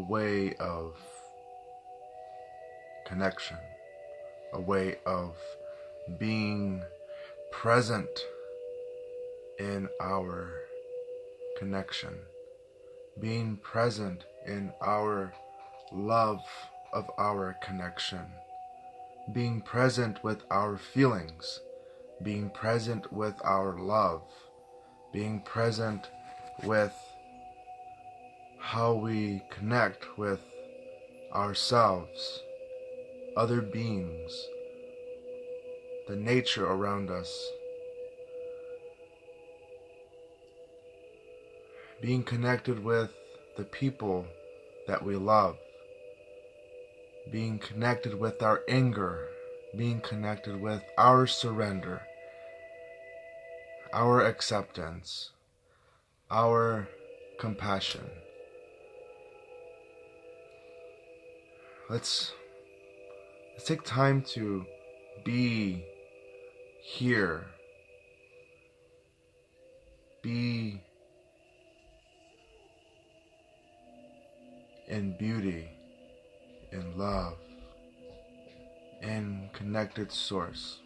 way of connection, a way of being present in our connection, being present in our love of our connection, being present with our feelings, being present with our love, being present with how we connect with ourselves, other beings, the nature around us, being connected with the people that we love, being connected with our anger, being connected with our surrender, our acceptance, our compassion. Let's take time to be here, be in beauty, in love, in connected source.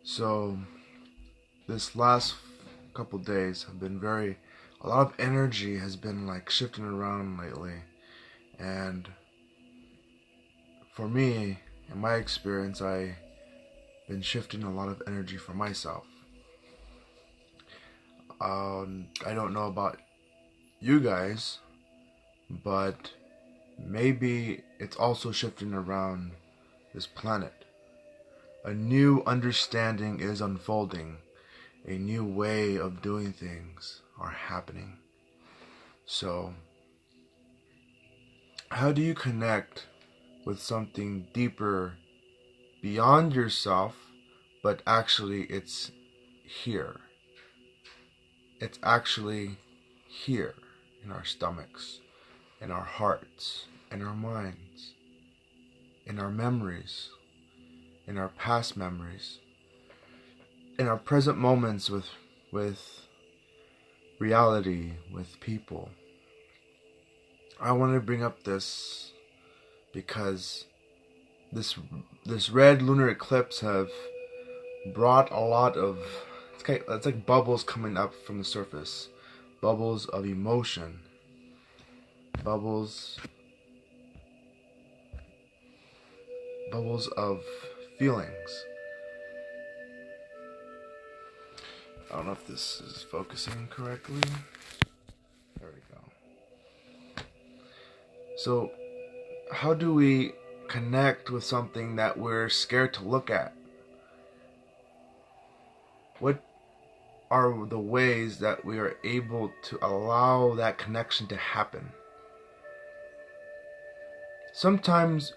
So this last couple days have been a lot of energy has been like shifting around lately, and for me, in my experience, I've been shifting a lot of energy for myself. I don't know about you guys, but maybe it's also shifting around this planet. A new understanding is unfolding. A new way of doing things are happening. So, how do you connect with something deeper beyond yourself, but actually it's here? It's actually here in our stomachs, in our hearts, in our minds, in our memories, in our past memories, in our present moments with reality, with people. I want to bring up this because this red lunar eclipse have brought a lot of it's like bubbles coming up from the surface, bubbles of emotion, bubbles of feelings. I don't know if this is focusing correctly. There we go. So, how do we connect with something that we're scared to look at? What are the ways that we are able to allow that connection to happen? Sometimes,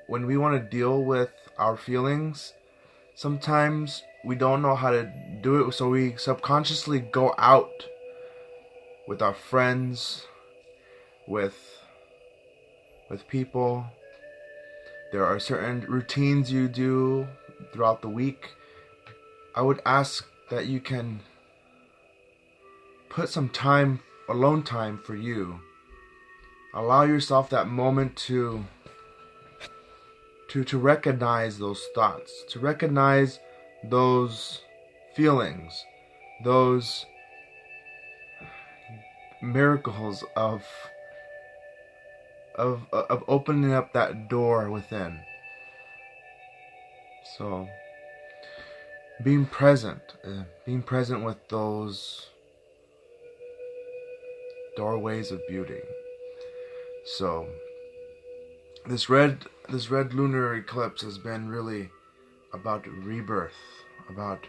when we want to deal with our feelings, sometimes we don't know how to do it, so we subconsciously go out with our friends, with people. There are certain routines you do throughout the week. I would ask that you can put some time, alone time for you. Allow yourself that moment to recognize those thoughts, to recognize those feelings, those miracles of opening up that door within. So, being present with those doorways of beauty. So, this red lunar eclipse has been really about rebirth, about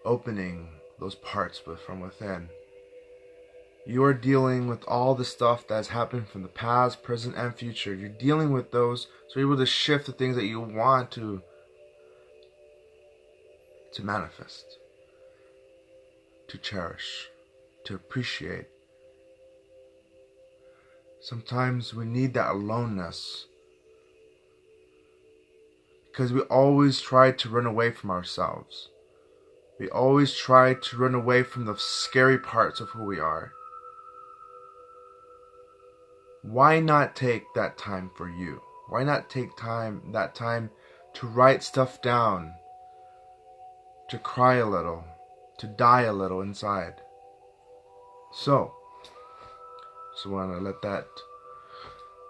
reopening those parts from within. You are dealing with all the stuff that has happened from the past, present, and future. You're dealing with those, so you're able to shift the things that you want to manifest, to cherish, to appreciate. Sometimes we need that aloneness, because we always try to run away from ourselves. We always try to run away from the scary parts of who we are. Why not take that time for you? Why not take that time to write stuff down, to cry a little, to die a little inside? So want to let that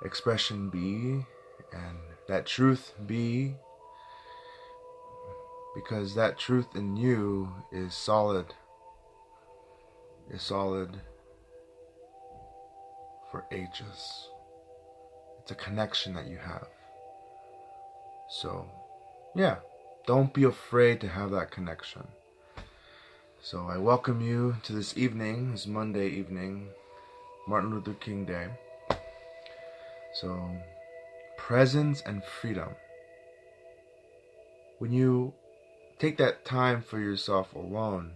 expression be and that truth be, because that truth in you is solid for ages. It's a connection that you have. So, yeah, don't be afraid to have that connection. So I welcome you to this evening, this Monday evening, Martin Luther King Day. So, presence and freedom. When you take that time for yourself alone,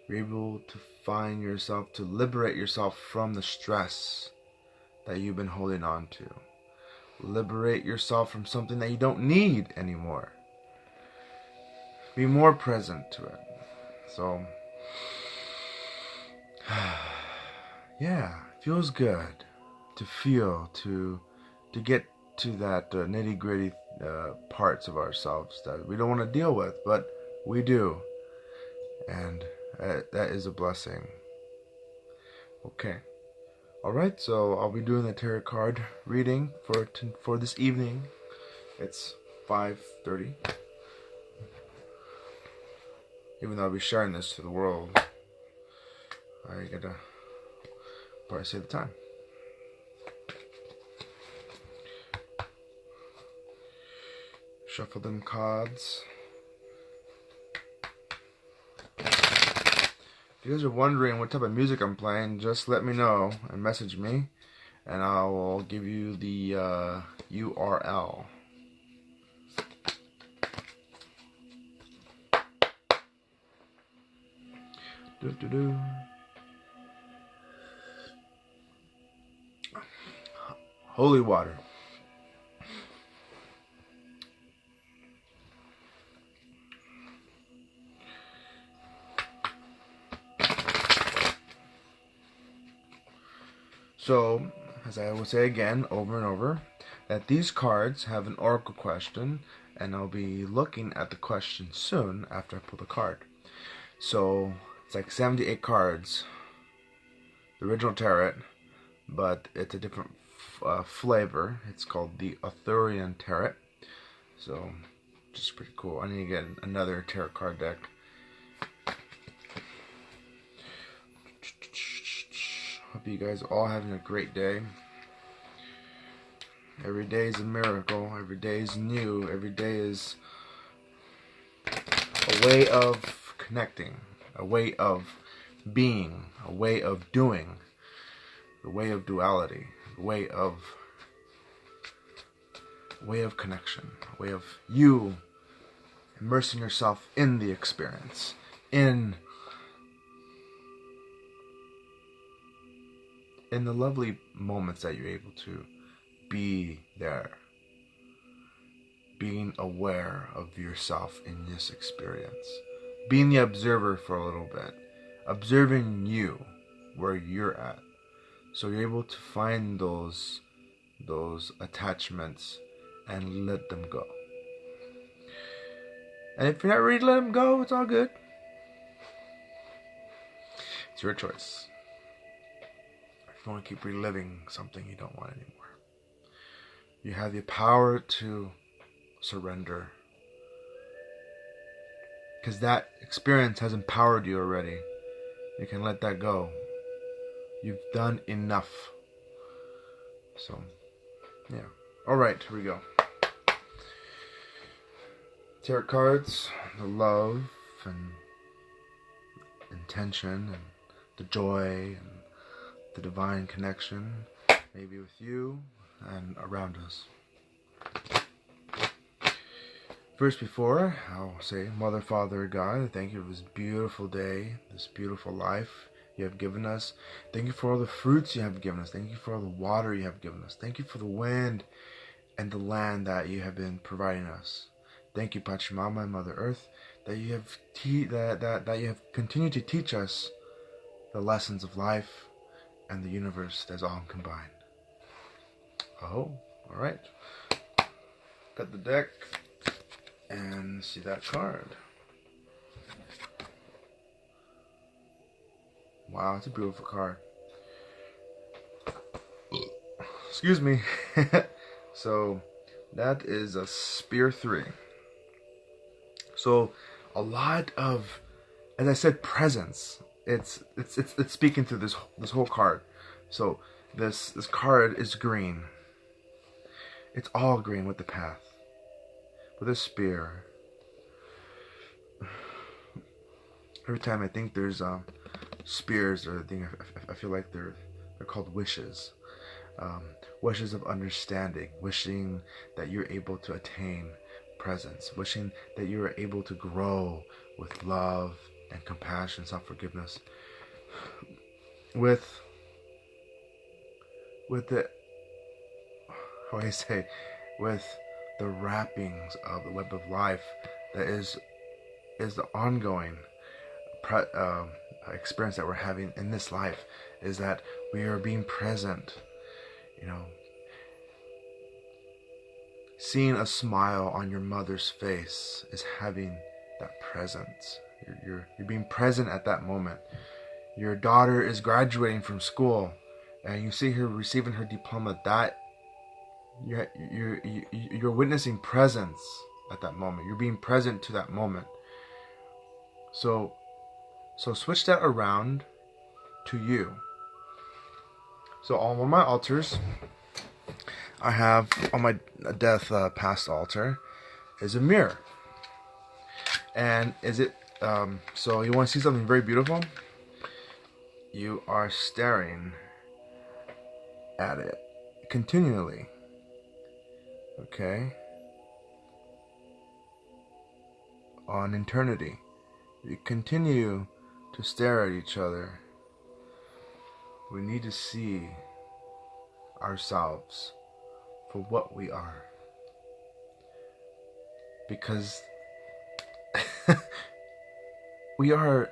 you're able to find yourself, to liberate yourself from the stress that you've been holding on to. Liberate yourself from something that you don't need anymore. Be more present to it. So, yeah, it feels good to feel, to get to that nitty gritty parts of ourselves that we don't want to deal with, but we do. And that is a blessing. Okay. Alright, so I'll be doing the tarot card reading for this evening. It's 5:30. Even though I'll be sharing this to the world, I gotta probably say the time. Shuffle them cards. If you guys are wondering what type of music I'm playing, just let me know and message me, and I will give you the URL. Holy water. So, as I will say again over and over, that these cards have an oracle question, and I'll be looking at the question soon after I pull the card. So, it's like 78 cards, the original tarot, but it's a different flavor. It's called the Arthurian tarot. So, just pretty cool. I need to get another tarot card deck. Hope you guys are all having a great day. Every day is a miracle. Every day is new. Every day is a way of connecting, a way of being, a way of doing, the way of duality, a way of connection, a way of you immersing yourself in the experience, in the lovely moments that you're able to be there, being aware of yourself in this experience, being the observer for a little bit, observing you where you're at, so you're able to find those attachments and let them go. And if you're not ready to let them go, it's all good. It's your choice. If you want to keep reliving something you don't want anymore, you have the power to surrender, because that experience has empowered you already. You can let that go. You've done enough. So, yeah. Alright, here we go. Tarot cards, the love and intention and the joy and the divine connection may be with you and around us. First, before, I'll say, Mother, Father, God, I thank you for this beautiful day, this beautiful life you have given us. Thank you for all the fruits you have given us. Thank you for all the water you have given us. Thank you for the wind and the land that you have been providing us. Thank you, Pachamama and Mother Earth. that you have that you have continued to teach us the lessons of life and the universe that's all combined. Oh, all right. Got the deck and see that card. Wow, it's a beautiful card. Excuse me. So that is a Spear 3. So a lot of, as I said, presence. It's speaking through this whole card. So this card is green. It's all green with the path, with a spear. Every time I think there's spears or thing, I feel like they're called wishes. Wishes of understanding, wishing that you're able to attain presence, wishing that you are able to grow with love and compassion, self-forgiveness, with the, how do I say, with the wrappings of the web of life that is the ongoing experience that we're having in this life, is that we are being present. You know, seeing a smile on your mother's face is having that presence. You're being present at that moment. Your daughter is graduating from school, and you see her receiving her diploma. That you're witnessing presence at that moment. You're being present to that moment. So switch that around to you. So on one of my altars, I have on my death past altar is a mirror. And is it so you want to see something very beautiful? You are staring at it continually. Okay? On eternity. We continue to stare at each other. We need to see ourselves for what we are. Because we are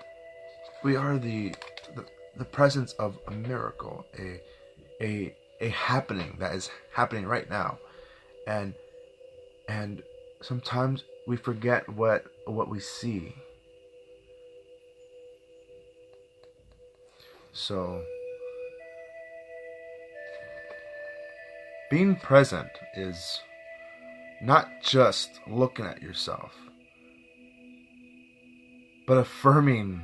the presence of a miracle, a happening that is happening right now. And sometimes we forget what we see. So being present is not just looking at yourself, but affirming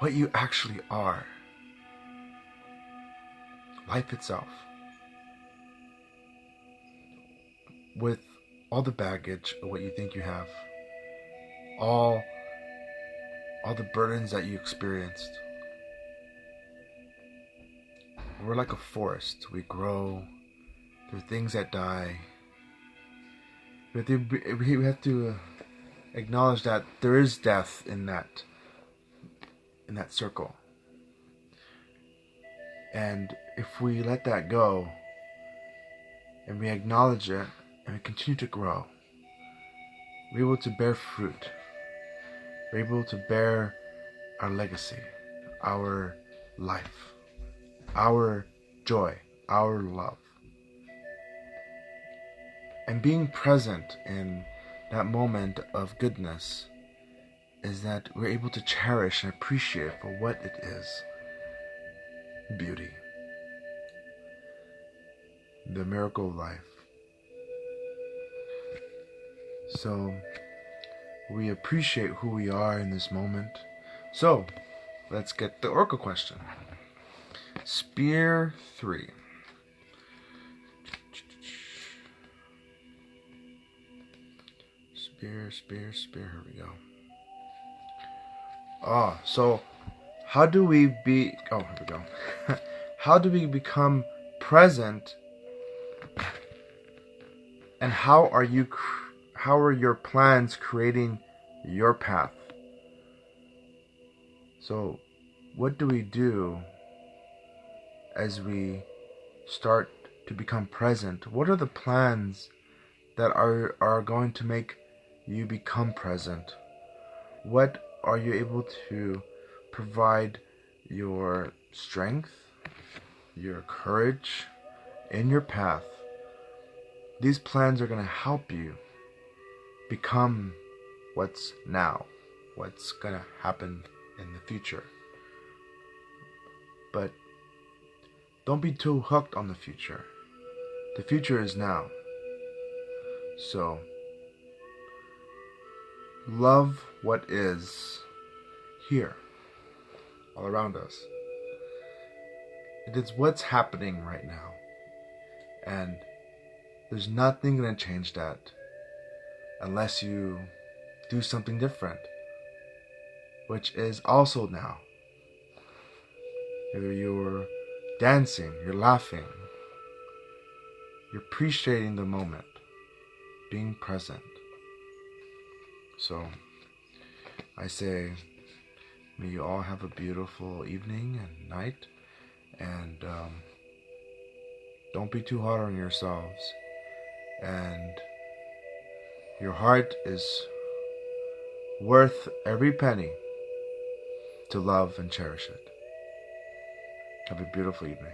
what you actually are. Life itself. With all the baggage of what you think you have, all the burdens that you experienced. We're like a forest. We grow. There are things that die. We have to acknowledge that there is death in that circle. And if we let that go, and we acknowledge it, and we continue to grow, we're able to bear fruit. We're able to bear our legacy, our life, our joy, our love. And being present in that moment of goodness is that we're able to cherish and appreciate for what it is. Beauty. The miracle of life. So we appreciate who we are in this moment. So let's get the oracle question. Spear 3. Spear. Here we go. So how do we here we go. How do we become present, and how are your plans creating your path? So what do we do as we start to become present? What are the plans that are going to make you become present? What are you able to provide your strength, your courage in your path? These plans are going to help you become what's now, what's going to happen in the future. But don't be too hooked on the future. The future is now. So, love what is here, all around us. It is what's happening right now. And there's nothing going to change that unless you do something different, which is also now. Either you're dancing, you're laughing, you're appreciating the moment, being present. So I say, may you all have a beautiful evening and night, and don't be too hard on yourselves. And your heart is worth every penny to love and cherish it. Have a beautiful evening.